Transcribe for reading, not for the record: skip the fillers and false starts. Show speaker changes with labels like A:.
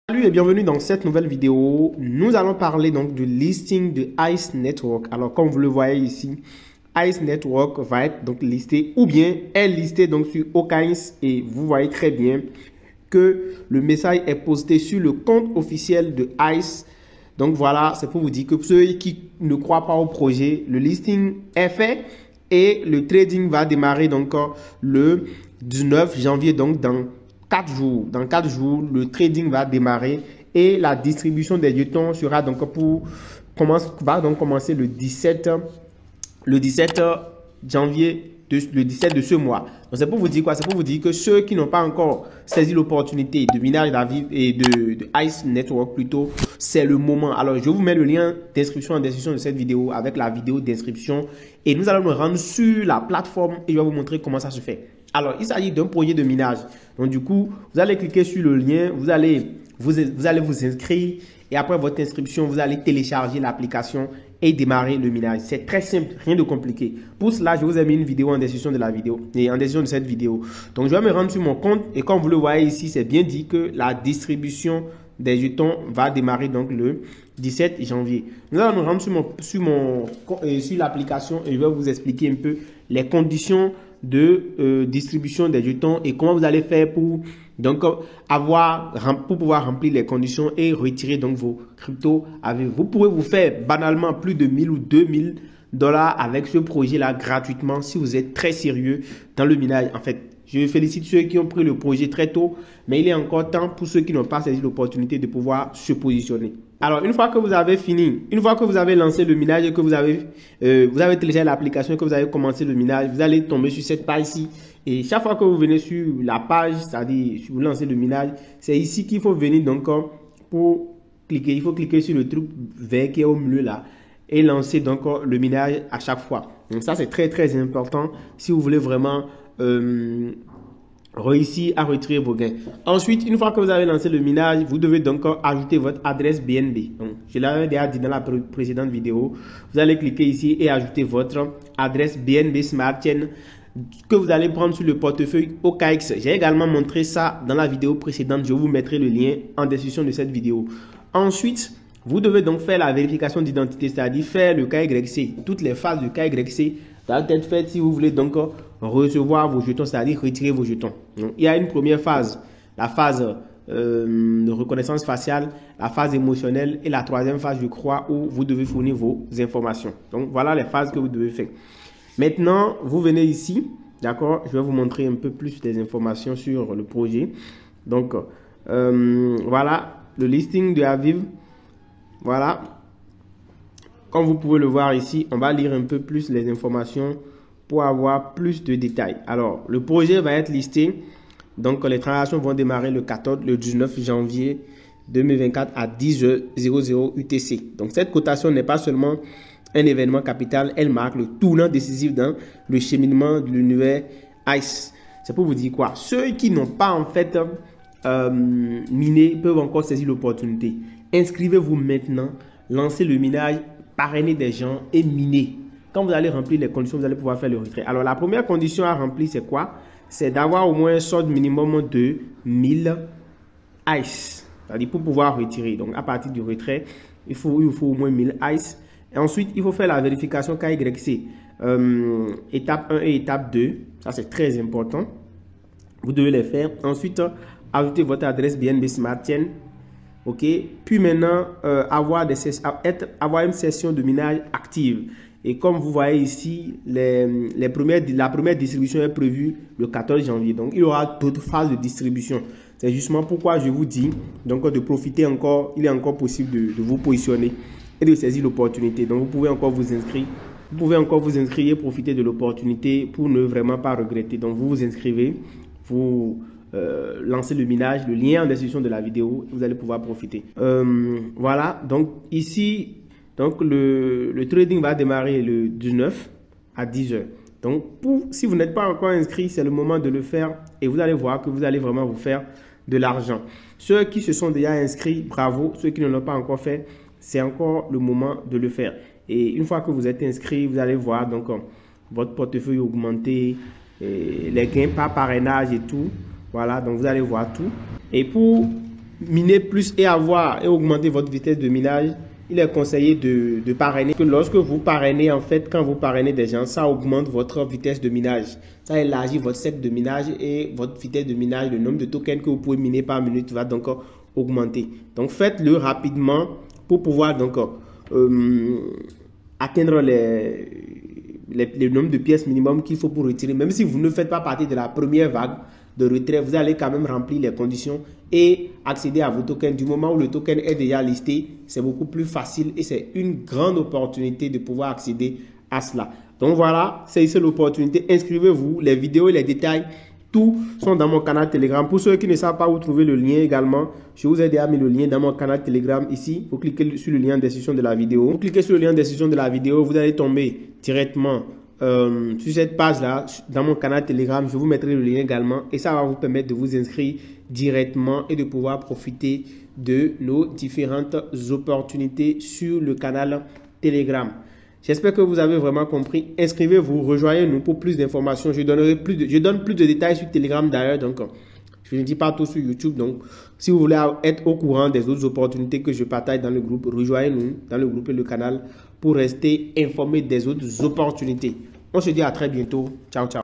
A: Salut et bienvenue dans cette nouvelle vidéo. Nous allons parler donc du listing de ICE Network. Alors comme vous le voyez ici, ICE Network va être donc listé ou bien est listé donc sur OKINS et vous voyez très bien que le message est posté sur le compte officiel de ICE. Donc voilà, c'est pour vous dire que pour ceux qui ne croient pas au projet, le listing est fait et le trading va démarrer donc le 19 janvier, donc dans 4 jours. Dans 4 jours, le trading va démarrer et la distribution des jetons sera donc va donc commencer le 17 janvier, le 17 de ce mois. Donc c'est pour vous dire quoi? C'est pour vous dire que ceux qui n'ont pas encore saisi l'opportunité de minage d'Aviv et de ICE Network plutôt, c'est le moment. Alors je vous mets le lien d'inscription en description de cette vidéo avec la vidéo d'inscription et nous allons nous rendre sur la plateforme et je vais vous montrer comment ça se fait. Alors, il s'agit d'un projet de minage. Donc, du coup, vous allez cliquer sur le lien, vous allez vous inscrire et après votre inscription, vous allez télécharger l'application et démarrer le minage. C'est très simple, rien de compliqué. Pour cela, je vous ai mis une vidéo en description de la vidéo et en description de cette vidéo. Donc, je vais me rendre sur mon compte et comme vous le voyez ici, c'est bien dit que la distribution des jetons va démarrer donc le 17 janvier. Nous allons nous rendre sur l'application et je vais vous expliquer un peu les conditions de distribution des jetons et comment vous allez faire pour donc pour pouvoir remplir les conditions et retirer donc vos cryptos avec vous. Pourrez vous faire banalement plus de 1000 ou 2000 dollars avec ce projet là gratuitement si vous êtes très sérieux dans le minage. En fait, je félicite ceux qui ont pris le projet très tôt, mais il est encore temps pour ceux qui n'ont pas saisi l'opportunité de pouvoir se positionner. Alors, une fois que vous avez fini, une fois que vous avez lancé le minage et que vous avez téléchargé l'application et que vous avez commencé le minage, vous allez tomber sur cette page-ci. Et chaque fois que vous venez sur la page, c'est-à-dire si vous lancez le minage, c'est ici qu'il faut venir donc pour cliquer. Il faut cliquer sur le truc vert qui est au milieu là et lancer donc le minage à chaque fois. Donc ça, c'est très très important si vous voulez vraiment réussir à retirer vos gains. Ensuite, une fois que vous avez lancé le minage, vous devez donc ajouter votre adresse BNB. Donc, je l'avais déjà dit dans la précédente vidéo. Vous allez cliquer ici et ajouter votre adresse BNB Smart Chain que vous allez prendre sur le portefeuille OKX. J'ai également montré ça dans la vidéo précédente. Je vous mettrai le lien en description de cette vidéo. Ensuite, vous devez donc faire la vérification d'identité, c'est-à-dire faire le KYC. Toutes les phases du KYC doivent être faites si vous voulez donc recevoir vos jetons, c'est-à-dire retirer vos jetons. Donc, il y a une première phase, la phase de reconnaissance faciale, la phase émotionnelle et la troisième phase, je crois, où vous devez fournir vos informations. Donc, voilà les phases que vous devez faire. Maintenant, vous venez ici, d'accord? Je vais vous montrer un peu plus des informations sur le projet. Donc, voilà le listing de Aviv. Voilà. Comme vous pouvez le voir ici, on va lire un peu plus les informations pour avoir plus de détails. Alors, le projet va être listé. Donc, les transactions vont démarrer le 19 janvier 2024 à 10h00 UTC. Donc, cette cotation n'est pas seulement un événement capital, elle marque le tournant décisif dans le cheminement de l'univers ICE. C'est pour vous dire quoi? Ceux qui n'ont pas en fait miné peuvent encore saisir l'opportunité. Inscrivez-vous maintenant, lancez le minage, parrainez des gens et minez. Quand vous allez remplir les conditions, vous allez pouvoir faire le retrait. Alors, la première condition à remplir, c'est quoi? C'est d'avoir au moins un solde minimum de 1000 ICE. C'est-à-dire pour pouvoir retirer. Donc, à partir du retrait, il faut au moins 1000 ICE. Et ensuite, il faut faire la vérification KYC. Étape 1 et étape 2. Ça, c'est très important. Vous devez les faire. Ensuite, ajoutez votre adresse BNB Smart Chain. OK. Puis maintenant, avoir une session de minage active. Et comme vous voyez ici, la première distribution est prévue le 14 janvier. Donc, il y aura d'autres phases de distribution. C'est justement pourquoi je vous dis donc de profiter encore. Il est encore possible de vous positionner et de saisir l'opportunité. Donc, vous pouvez encore vous inscrire. Vous pouvez encore vous inscrire et profiter de l'opportunité pour ne vraiment pas regretter. Donc, vous vous inscrivez, vous lancez le minage, le lien en description de la vidéo, vous allez pouvoir profiter. Voilà, donc ici, donc le trading va démarrer le 19 à 10h. Donc, si vous n'êtes pas encore inscrit, c'est le moment de le faire et vous allez voir que vous allez vraiment vous faire de l'argent. Ceux qui se sont déjà inscrits, bravo. Ceux qui ne l'ont pas encore fait, c'est encore le moment de le faire. Et une fois que vous êtes inscrit, vous allez voir donc votre portefeuille augmenter, les gains par parrainage et tout. Voilà, donc vous allez voir tout. Et pour miner plus et augmenter votre vitesse de minage, il est conseillé de parrainer. Que lorsque vous parrainez, en fait, quand vous parrainez des gens, ça augmente votre vitesse de minage. Ça élargit votre set de minage et votre vitesse de minage, le nombre de tokens que vous pouvez miner par minute va donc augmenter. Donc, faites-le rapidement pour pouvoir donc atteindre le nombre de pièces minimum qu'il faut pour retirer. Même si vous ne faites pas partie de la première vague de retrait, vous allez quand même remplir les conditions et accéder à vos tokens. Du moment où le token est déjà listé, c'est beaucoup plus facile et c'est une grande opportunité de pouvoir accéder à cela. Donc voilà, c'est ici l'opportunité. Inscrivez-vous, les vidéos et les détails, tout sont dans mon canal Telegram. Pour ceux qui ne savent pas où trouver le lien également, je vous ai déjà mis le lien dans mon canal Telegram ici. Vous cliquez sur le lien en description de la vidéo. Vous cliquez sur le lien en description de la vidéo, vous allez tomber directement sur cette page-là, dans mon canal Telegram. Je vous mettrai le lien également et ça va vous permettre de vous inscrire directement et de pouvoir profiter de nos différentes opportunités sur le canal Telegram. J'espère que vous avez vraiment compris. Inscrivez-vous, rejoignez-nous pour plus d'informations. Je donne plus de détails sur Telegram d'ailleurs. Donc, je ne dis pas tout sur YouTube. Donc, si vous voulez être au courant des autres opportunités que je partage dans le groupe, rejoignez-nous dans le groupe et le canal pour rester informé des autres opportunités. On se dit à très bientôt. Ciao, ciao.